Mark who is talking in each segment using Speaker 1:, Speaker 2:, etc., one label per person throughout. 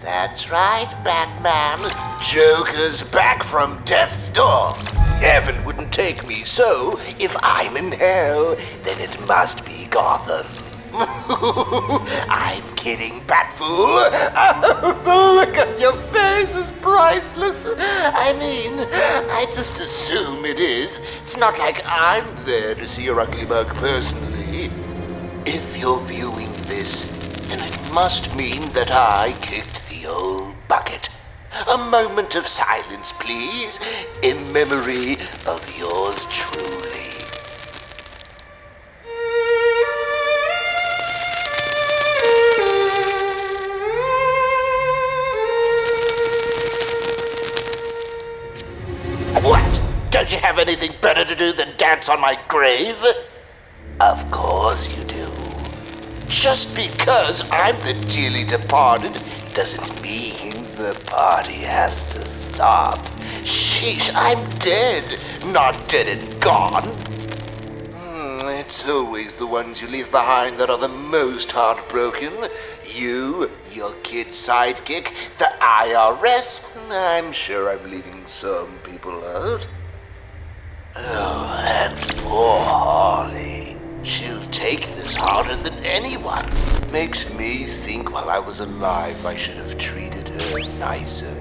Speaker 1: That's right, Batman. Joker's back from death's door. Heaven wouldn't take me, so if I'm in hell, then it must be Gotham. I'm kidding, Batfool. The look on your face is priceless. I mean, I just assume it is. It's not like I'm there to see your ugly mug personally. If you're viewing this, then it must mean that I kicked the old bucket. A moment of silence, please, in memory of yours truly. What? Don't you have anything better to do than dance on my grave? Of course you do. Just because I'm the dearly departed doesn't mean the party has to stop. Sheesh, I'm dead, not dead and gone. It's always the ones you leave behind that are the most heartbroken. You, your kid sidekick, the IRS. I'm sure I'm leaving some people out. Oh, and poor Harley. She'll take this harder than anyone. Makes me think while I was alive I should have treated her nicer.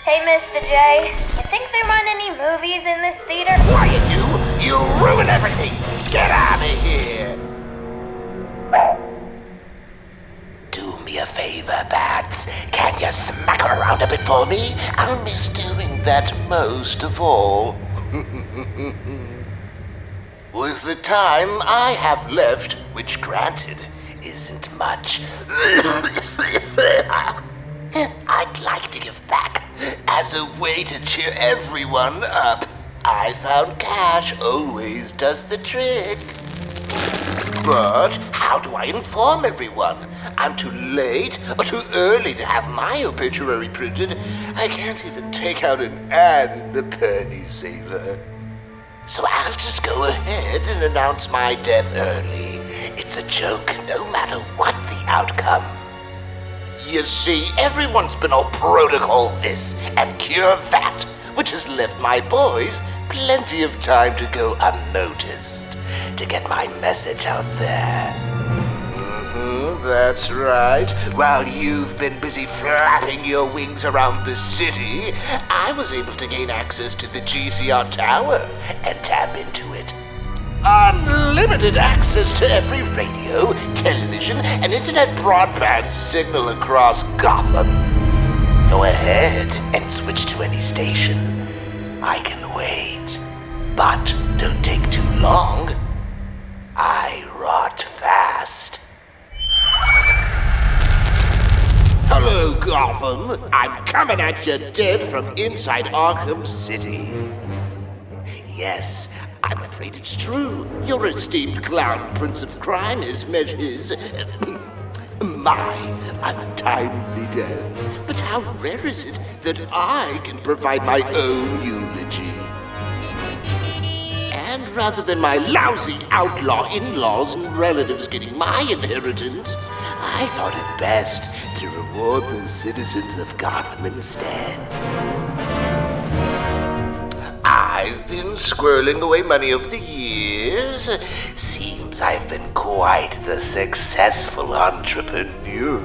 Speaker 2: Hey, Mr. J, you think they run any movies in this theater?
Speaker 1: Quiet, you! You'll ruin everything! Get out of here! Do me a favor, Bats. Can you smack her around a bit for me? I'll miss doing that most of all. With the time I have left, which granted isn't much, I'd like to give back. As a way to cheer everyone up, I found cash always does the trick. But how do I inform everyone? I'm too late or too early to have my obituary printed. I can't even take out an ad in the penny saver. So I'll just go ahead and announce my death early. It's a joke no matter what the outcome. You see, everyone's been all protocol this and cure that, which has left my boys plenty of time to go unnoticed, to get my message out there. That's right. While you've been busy flapping your wings around the city, I was able to gain access to the GCR tower and tap into it. Unlimited access to every radio, television, and internet broadband signal across Gotham. Go ahead and switch to any station. I can wait, but don't take too long. I rot fast. Hello, Gotham. I'm coming at you dead from inside Arkham City. Yes, I'm afraid it's true. Your esteemed clown prince of crime has met his... my untimely death. But how rare is it that I can provide my own eulogy? And rather than my lousy outlaw in-laws and relatives getting my inheritance, I thought it best to reward the citizens of Gotham instead. I've been squirreling away money over the years. Seems I've been quite the successful entrepreneur.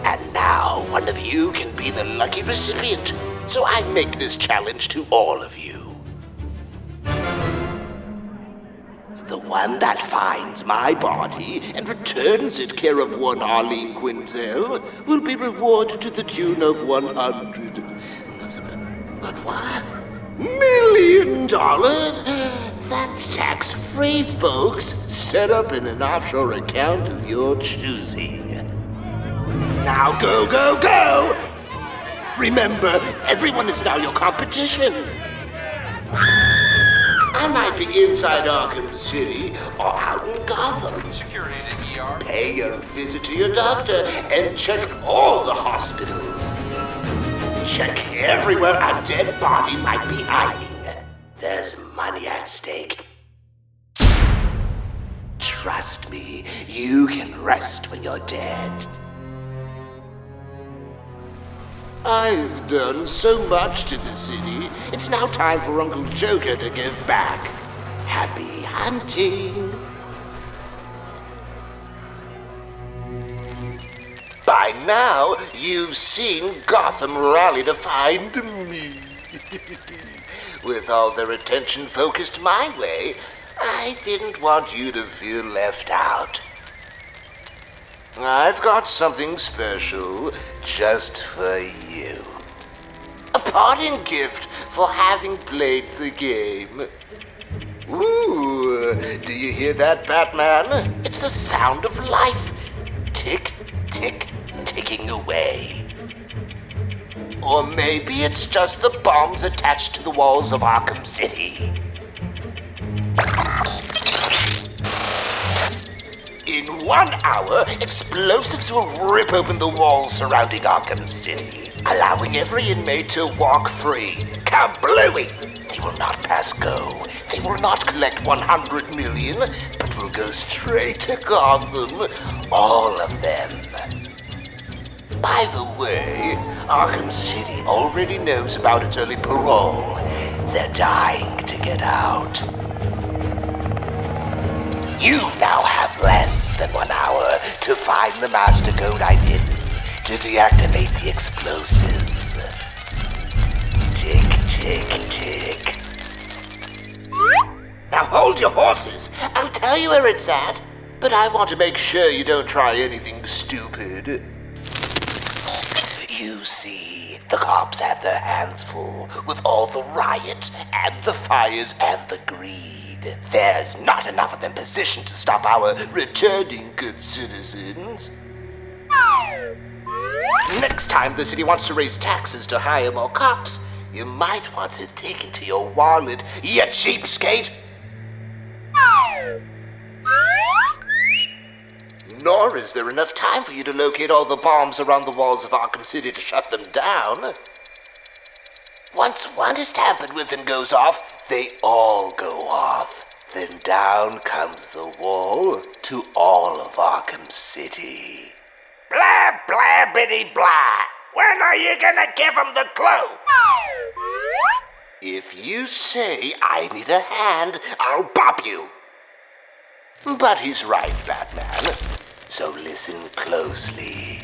Speaker 1: And now one of you can be the lucky recipient. So I make this challenge to all of you. The one that finds my body and returns it care of one Arlene Quinzel will be rewarded to the tune of $100 million? That's tax-free, folks. Set up in an offshore account of your choosing. Now go, go, go! Remember, everyone is now your competition. I might be inside Arkham City or out in Gotham.
Speaker 3: Security to ER.
Speaker 1: Pay a visit to your doctor and check all the hospitals. Check everywhere a dead body might be hiding. There's money at stake. Trust me, you can rest when you're dead. I've done so much to the city. It's now time for Uncle Joker to give back. Happy hunting. By now, you've seen Gotham rally to find me. With all their attention focused my way, I didn't want you to feel left out. I've got something special just for you. A parting gift for having played the game. Ooh, do you hear that, Batman? It's the sound of life. Tick, tick, ticking away. Or maybe it's just the bombs attached to the walls of Arkham City. In 1 hour, explosives will rip open the walls surrounding Arkham City, allowing every inmate to walk free. Kablooey! They will not pass go. They will not collect 100 million, but will go straight to Gotham. All of them. By the way, Arkham City already knows about its early parole. They're dying to get out. You now have less than 1 hour to find the master code I've hidden to deactivate the explosives. Tick, tick, tick. Now hold your horses. I'll tell you where it's at, but I want to make sure you don't try anything stupid. You see, the cops have their hands full with all the riots and the fires and the greed. There's not enough of them positioned to stop our returning good citizens. Next time the city wants to raise taxes to hire more cops, you might want to dig into your wallet, you cheapskate. Nor is there enough time for you to locate all the bombs around the walls of Arkham City to shut them down. Once one is tampered with and goes off, they all go off. Then down comes the wall to all of Arkham City. Blah, blah, bitty, blah. When are you gonna give him the clue? If you say I need a hand, I'll bop you. But he's right, Batman. So listen closely.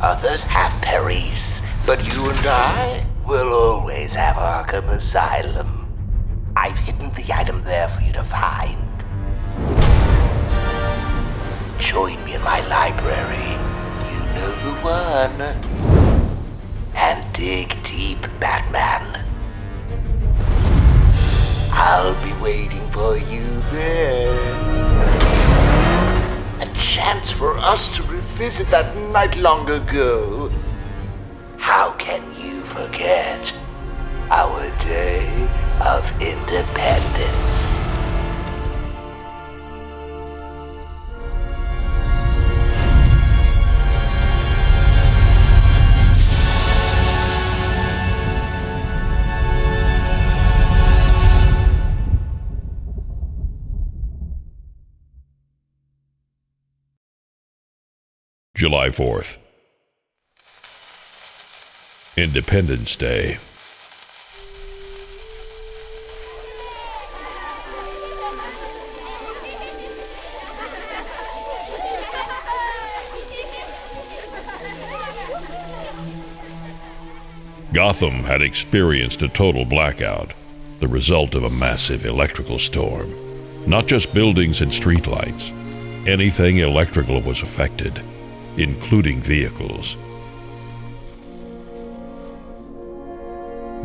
Speaker 1: Others have Paris, but you and I will always have Arkham Asylum. I've hidden the item there for you to find. Join me in my library. You know the one. And dig deep, Batman. I'll be waiting for you there. A chance for us to revisit that night long ago. How can you forget our day of independence?
Speaker 3: July 4th. Independence Day. Gotham had experienced a total blackout, the result of a massive electrical storm. Not just buildings and streetlights. Anything electrical was affected, including vehicles.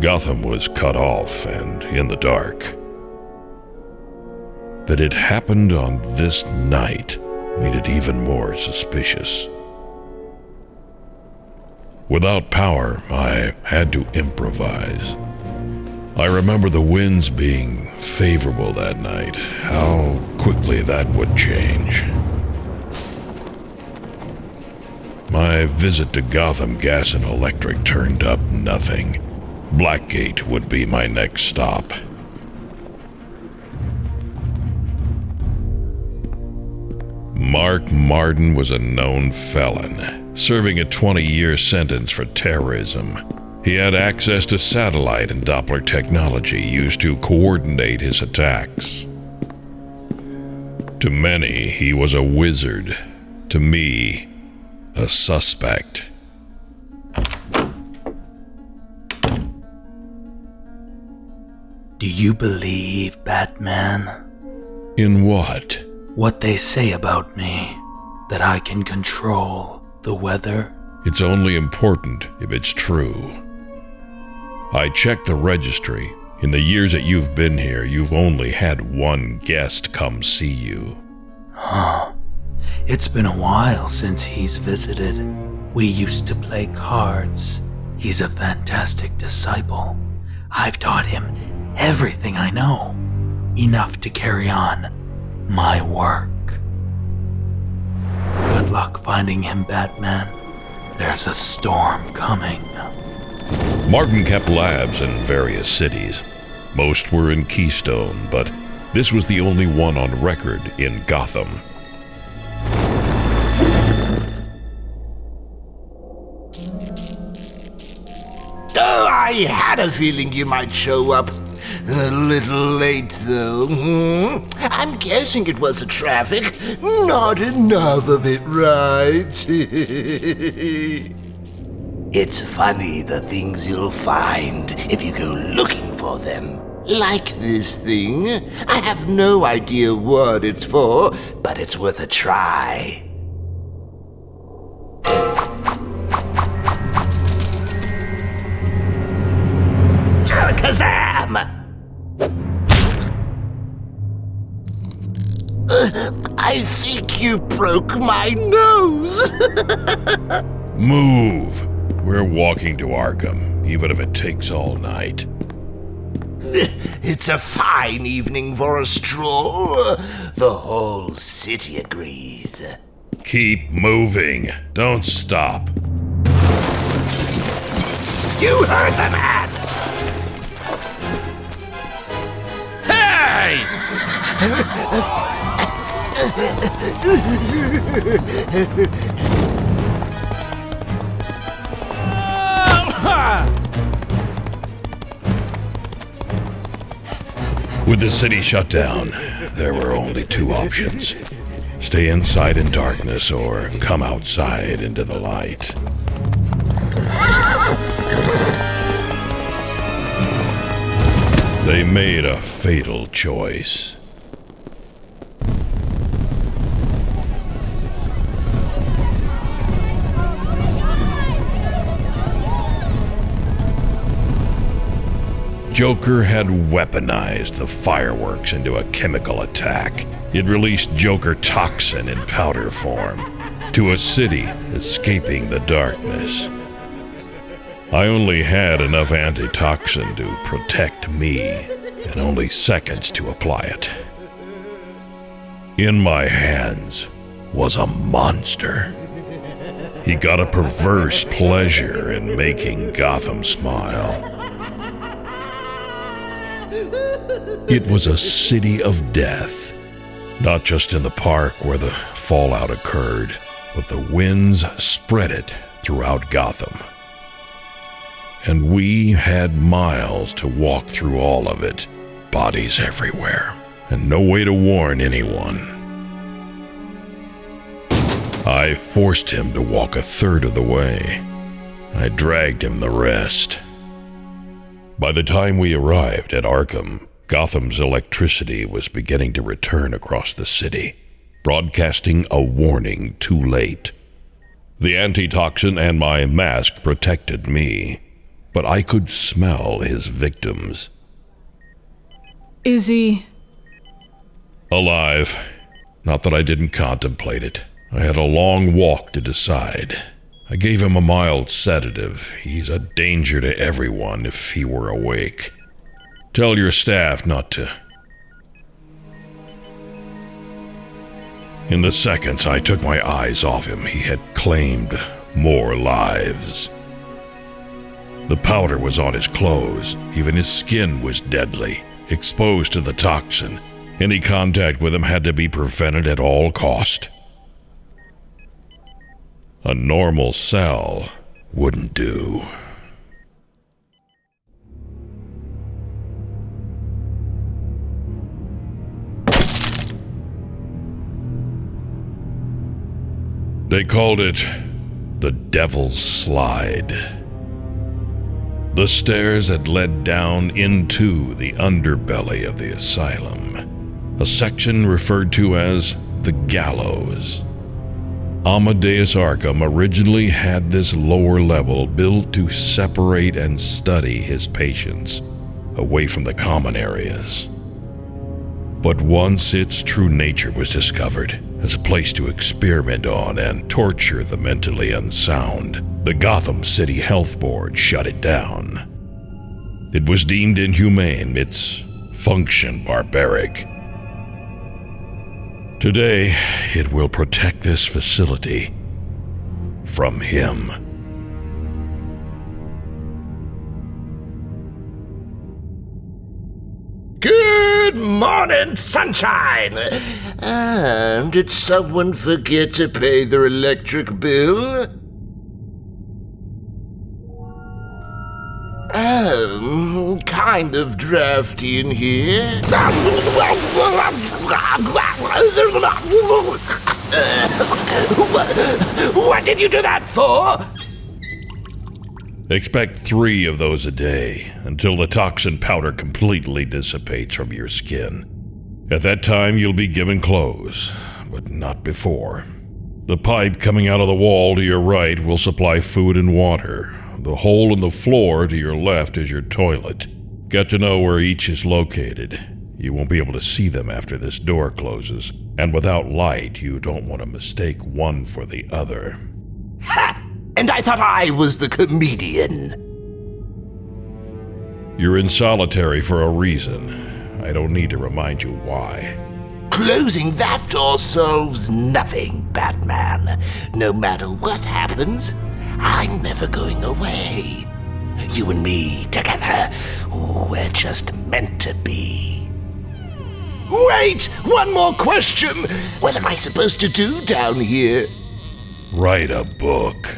Speaker 3: Gotham was cut off and in the dark. That it happened on this night made it even more suspicious. Without power, I had to improvise. I remember the winds being favorable that night, how quickly that would change. My visit to Gotham Gas and Electric turned up nothing. Blackgate would be my next stop. Mark Martin was a known felon, serving a 20-year sentence for terrorism. He had access to satellite and Doppler technology used to coordinate his attacks. To many, he was a wizard. To me, a suspect.
Speaker 4: Do you believe, Batman?
Speaker 3: In what?
Speaker 4: What they say about me, that I can control the weather?
Speaker 3: It's only important if it's true. I checked the registry. In the years that you've been here, you've only had one guest come see you.
Speaker 4: Huh. It's been a while since he's visited. We used to play cards. He's a fantastic disciple. I've taught him everything I know, enough to carry on my work. Good luck finding him, Batman. There's a storm coming.
Speaker 3: Martin kept labs in various cities. Most were in Keystone, but this was the only one on record in Gotham.
Speaker 1: Oh, I had a feeling you might show up. A little late, though. I'm guessing it was the traffic. Not enough of it, right? It's funny the things you'll find if you go looking for them. Like this thing. I have no idea what it's for, but it's worth a try. Kazam! I think you broke my nose.
Speaker 3: Move! We're walking to Arkham, even if it takes all night.
Speaker 1: It's a fine evening for a stroll. The whole city agrees.
Speaker 3: Keep moving. Don't stop.
Speaker 1: You heard the man!
Speaker 3: Hey! With the city shut down, there were only two options. Stay inside in darkness or come outside into the light. They made a fatal choice. Joker had weaponized the fireworks into a chemical attack. It released Joker Toxin in powder form to a city escaping the darkness. I only had enough antitoxin to protect me and only seconds to apply it. In my hands was a monster. He got a perverse pleasure in making Gotham smile. It was a city of death, not just in the park where the fallout occurred, but the winds spread it throughout Gotham. And we had miles to walk through all of it, bodies everywhere, and no way to warn anyone. I forced him to walk a third of the way. I dragged him the rest. By the time we arrived at Arkham, Gotham's electricity was beginning to return across the city, broadcasting a warning too late. The antitoxin and my mask protected me, but I could smell his victims.
Speaker 5: Is he
Speaker 3: alive? Not that I didn't contemplate it. I had a long walk to decide. I gave him a mild sedative. He's a danger to everyone if he were awake. Tell your staff not to. In the seconds I took my eyes off him, he had claimed more lives. The powder was on his clothes. Even his skin was deadly, exposed to the toxin. Any contact with him had to be prevented at all cost. A normal cell wouldn't do. They called it the Devil's Slide. The stairs that led down into the underbelly of the asylum, a section referred to as the Gallows. Amadeus Arkham originally had this lower level built to separate and study his patients away from the common areas. But once its true nature was discovered as a place to experiment on and torture the mentally unsound, the Gotham City Health Board shut it down. It was deemed inhumane, its function barbaric. Today, it will protect this facility from him.
Speaker 1: Good morning, sunshine! Did someone forget to pay their electric bill? Kind of drafty in here. What did you do that for?
Speaker 3: Expect 3 of those a day until the toxin powder completely dissipates from your skin. At that time, you'll be given clothes, but not before. The pipe coming out of the wall to your right will supply food and water. The hole in the floor to your left is your toilet. Get to know where each is located. You won't be able to see them after this door closes, and without light, you don't want to mistake one for the other.
Speaker 1: Ha! And I thought I was the comedian.
Speaker 3: You're in solitary for a reason. I don't need to remind you why.
Speaker 1: Closing that door solves nothing, Batman. No matter what happens, I'm never going away. You and me together, we're just meant to be. Wait! One more question! What am I supposed to do down here?
Speaker 3: Write a book.